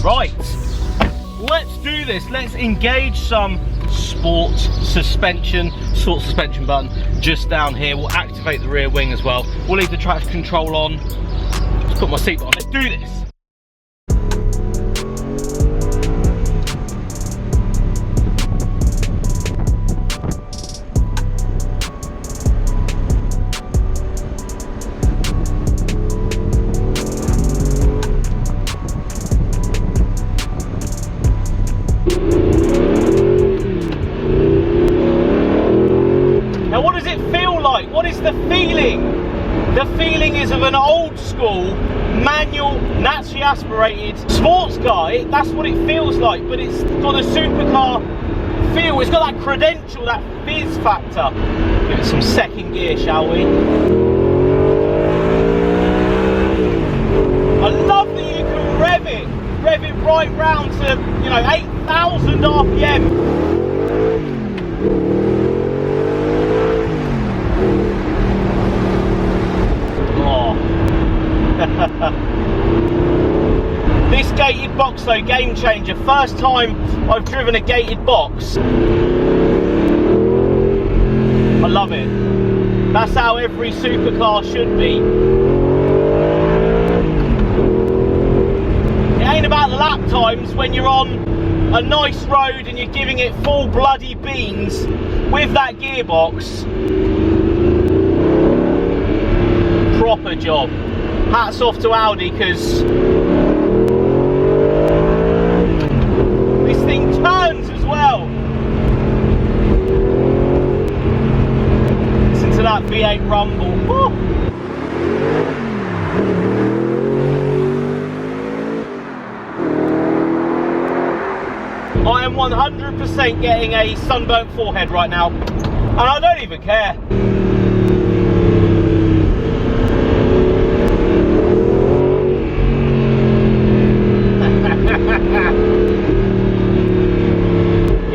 Right, let's do this. Let's engage some sport suspension button just down here. We'll activate the rear wing as well. We'll leave the traction control on. Let's put my seatbelt on. Let's do this. Now what does it feel like? What is the feeling? The feeling is of an old school, manual, naturally aspirated sports car. That's what it feels like, but it's got a supercar feel. It's got that credential, that fizz factor. Give it some second gear, shall we? I love that you can rev it right round to, you know, 8,000 RPM. This gated box though, game changer. First time I've driven a gated box. I love it. That's how every supercar should be. It ain't about the lap times when you're on a nice road and you're giving it full bloody beans with that gearbox. Proper job. Hats off to Audi, because this thing turns as well. Listen to that V8 rumble. Woo. I am 100% getting a sunburnt forehead right now, and I don't even care.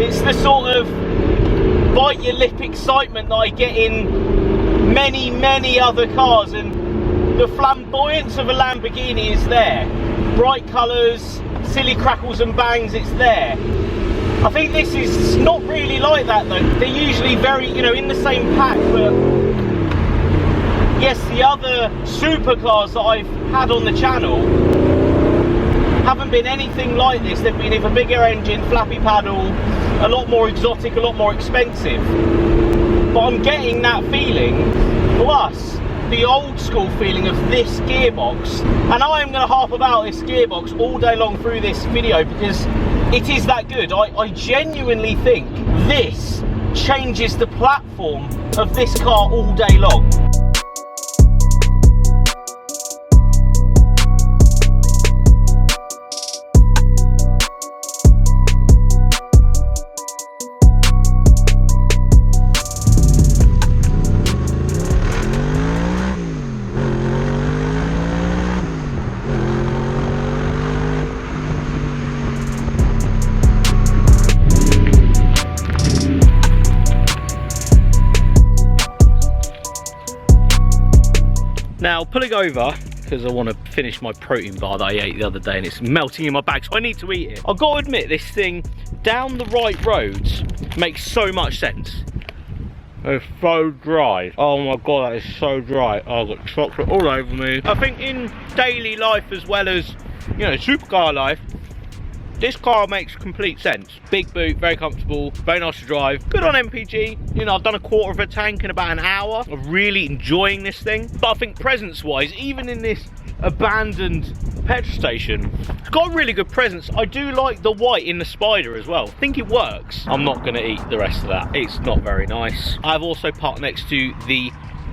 It's the sort of bite your lip excitement that I get in many other cars, and the flamboyance of a Lamborghini is there. Bright colours, silly crackles and bangs, it's there. I think this is not really like that though. They're usually very, you know, in the same pack, but yes, the other supercars that I've had on the channel haven't been anything like this. They've been either bigger engine, flappy paddle, a lot more exotic, a lot more expensive. But I'm getting that feeling, plus the old school feeling of this gearbox. And I am going to harp about this gearbox all day long through this video because it is that good. I genuinely think this changes the platform of this car all day long. Now, pulling over, because I want to finish my protein bar that I ate the other day and it's melting in my bag, so I need to eat it. I've got to admit, this thing, down the right roads, makes so much sense. It's so dry. Oh my god, that is so dry. Oh, I've got chocolate all over me. I think in daily life as well as, you know, supercar life, this car makes complete sense. Big boot, very comfortable, very nice to drive. Good on MPG. You know, I've done a quarter of a tank in about an hour. I'm really enjoying this thing. But I think presence-wise, even in this abandoned petrol station. It's got a really good presence. I do like the white in the Spider as well. I think it works. I'm not going to eat the rest of that. It's not very nice. I've also parked next to the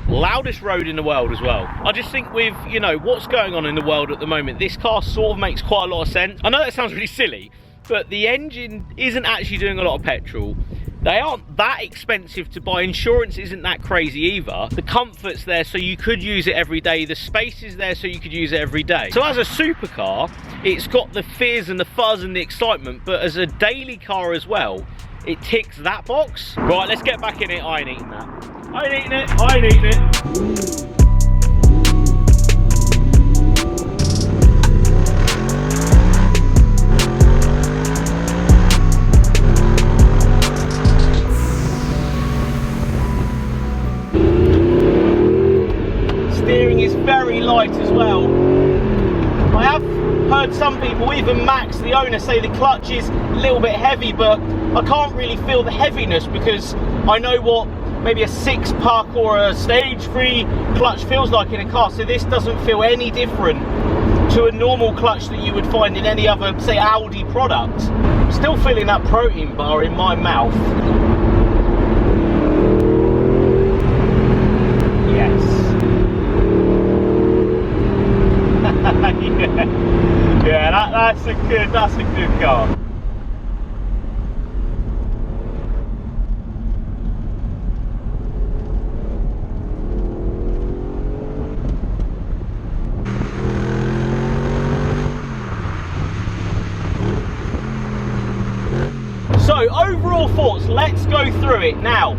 loudest road in the world as well. I just think with, you know, what's going on in the world at the moment, this car sort of makes quite a lot of sense. I know that sounds really silly, but the engine isn't actually doing a lot of petrol. They aren't that expensive to buy. Insurance isn't that crazy either. The comfort's there so you could use it every day. The space is there so you could use it every day. So as a supercar, it's got the fizz and the fuzz and the excitement, but as a daily car as well, it ticks that box. Right, let's get back in it. I ain't eating that. I ain't eating it. I ain't eating it. Steering is very light as well. I have heard some people, even Max, the owner, say the clutch is a little bit heavy, but I can't really feel the heaviness because I know what maybe a 6-puck or a stage 3 clutch feels like in a car, so this doesn't feel any different to a normal clutch that you would find in any other, say, Audi product. I'm still feeling that protein bar in my mouth. Yeah, that's a good car. So overall thoughts, let's go through it now.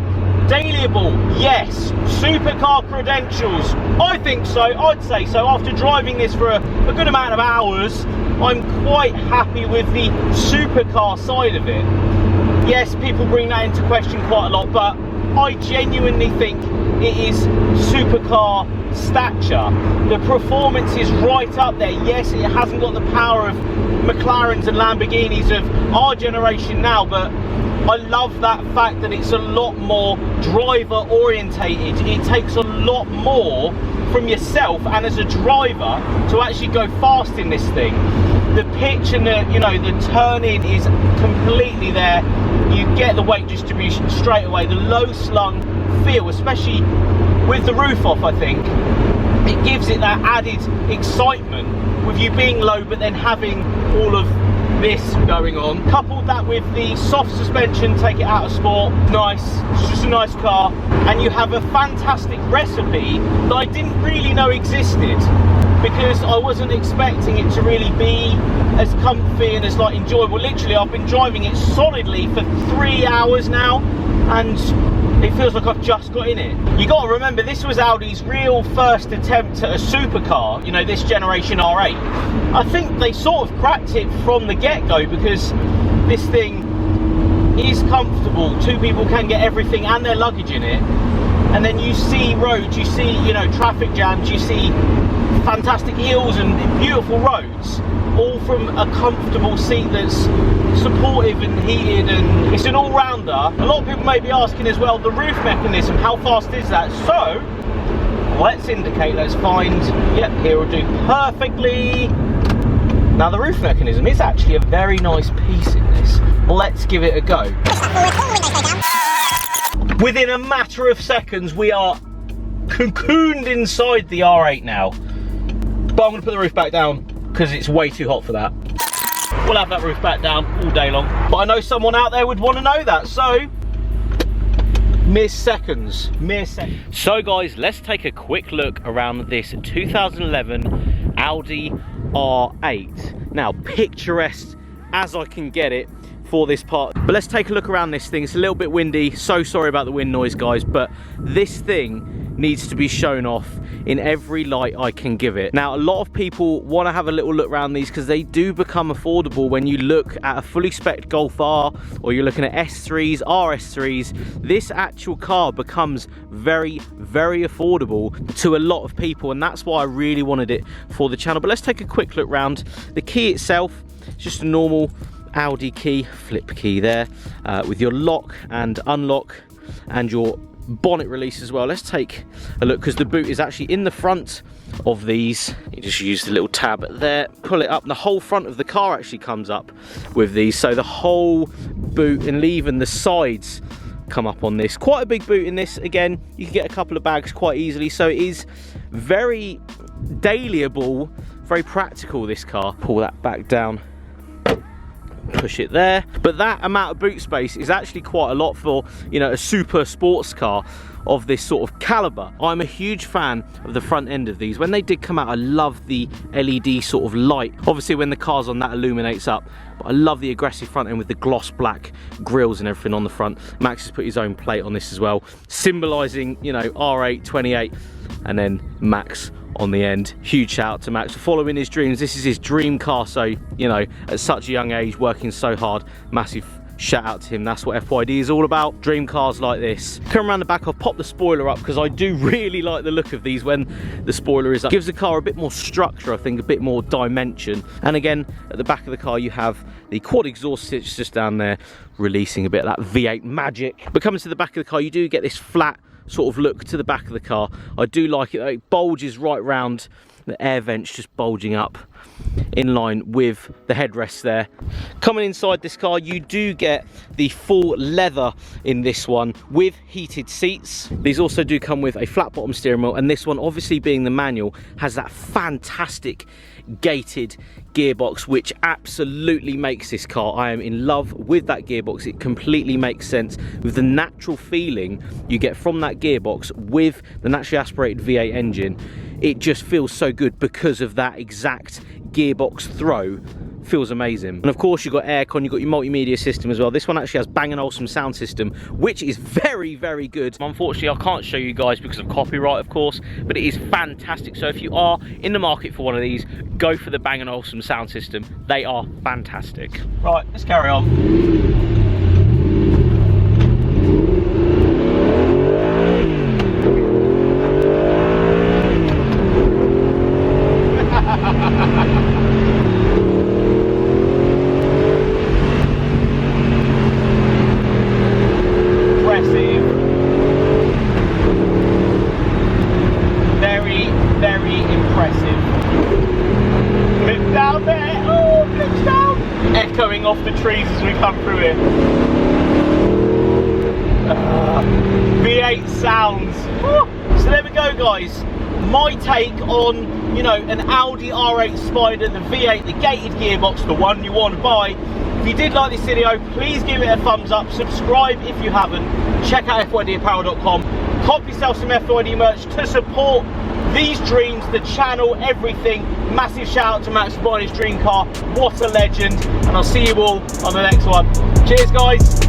Dailyable, yes. Supercar credentials, I think so, I'd say so. After driving this for a good amount of hours, I'm quite happy with the supercar side of it. Yes, people bring that into question quite a lot, but I genuinely think it is supercar stature. The performance is right up there. Yes, it hasn't got the power of McLarens and Lamborghinis of our generation now, but I love that fact that it's a lot more driver orientated. It takes a lot more from yourself and as a driver to actually go fast in this thing. The pitch and the, you know, the turning is completely there. You get the weight distribution straight away. The low slung feel, especially with the roof off, I think it gives it that added excitement with you being low but then having all of this going on. Coupled that with the soft suspension, take it out of sport. Nice, it's just a nice car. And you have a fantastic recipe that I didn't really know existed, because I wasn't expecting it to really be as comfy and as like enjoyable. Literally, I've been driving it solidly for 3 hours now, and it feels like I've just got in it. You got to remember, this was Audi's real first attempt at a supercar, you know, this generation R8. I think they sort of cracked it from the get-go, because this thing is comfortable. 2 people can get everything and their luggage in it. And then you see roads, you see, you know, traffic jams, you see fantastic hills and beautiful roads, all from a comfortable seat that's supportive and heated, and it's an all-rounder. A lot of people may be asking as well, the roof mechanism, how fast is that? So let's indicate, let's find, yep, here will do perfectly. Now the roof mechanism is actually a very nice piece in this. Let's give it a go. Within a matter of seconds, we are cocooned inside the R8 now. But I'm going to put the roof back down because it's way too hot for that. We'll have that roof back down all day long. But I know someone out there would want to know that, so mere seconds, mere seconds. So guys, let's take a quick look around this 2011 Audi R8. Now, picturesque as I can get it for this part, but let's take a look around this thing. It's a little bit windy, so sorry about the wind noise, guys, but this thing needs to be shown off in every light I can give it. Now, a lot of people want to have a little look around these because they do become affordable when you look at a fully spec Golf R, or you're looking at S3s, RS3s. This actual car becomes very, very affordable to a lot of people, and that's why I really wanted it for the channel. But let's take a quick look round. The key itself is just a normal Audi key, flip key there, with your lock and unlock and your bonnet release as well. Let's take a look, because the boot is actually in the front of these. You just use the little tab there, pull it up, and the whole front of the car actually comes up with these. So the whole boot and even the sides come up on this. Quite a big boot in this. Again, you can get a couple of bags quite easily, so it is very dailyable, very practical, this car. Pull that back down, push it there. But that amount of boot space is actually quite a lot for, you know, a super sports car of this sort of caliber. I'm a huge fan of the front end of these. When they did come out, I love the LED sort of light. Obviously when the car's on, that illuminates up, but I love the aggressive front end with the gloss black grills and everything on the front. Max has put his own plate on this as well, symbolizing, you know, R8 28 and then Max on the end. Huge shout out to Max for following his dreams. This is his dream car, so, you know, at such a young age, working so hard, massive shout out to him. That's what FYD is all about, dream cars like this. Come around the back, I'll pop the spoiler up because I do really like the look of these when the spoiler is up. Gives the car a bit more structure, I think, a bit more dimension. And again, at the back of the car you have the quad exhaust stitch just down there, releasing a bit of that V8 magic. But coming to the back of the car, you do get this flat sort of look to the back of the car. I do like it though. It bulges right round, the air vents just bulging up in line with the headrest there. Coming inside this car, you do get the full leather in this one with heated seats. These also do come with a flat bottom steering wheel, and this one, obviously being the manual, has that fantastic gated gearbox, which absolutely makes this car. I am in love with that gearbox. It completely makes sense with the natural feeling you get from that gearbox with the naturally aspirated V8 engine. It just feels so good because of that exact gearbox throw. Feels amazing. And of course you've got aircon, you've got your multimedia system as well. This one actually has Bang & Olufsen sound system, which is very, very good. Unfortunately, I can't show you guys because of copyright, of course, but it is fantastic. So if you are in the market for one of these, go for the Bang & Olufsen sound system. They are fantastic. Right, let's carry on. Echoing off the trees as we come through here. V8 sounds. So there we go, guys. My take on, you know, an Audi R8 Spider, the V8, the gated gearbox, the one you want to buy. If you did like this video, please give it a thumbs up. Subscribe if you haven't. Check out FYDapparel.com. Cop yourself some FYD merch to support these dreams, the channel, everything. Massive shout out to Max for buying his dream car. What a legend. And I'll see you all on the next one. Cheers, guys.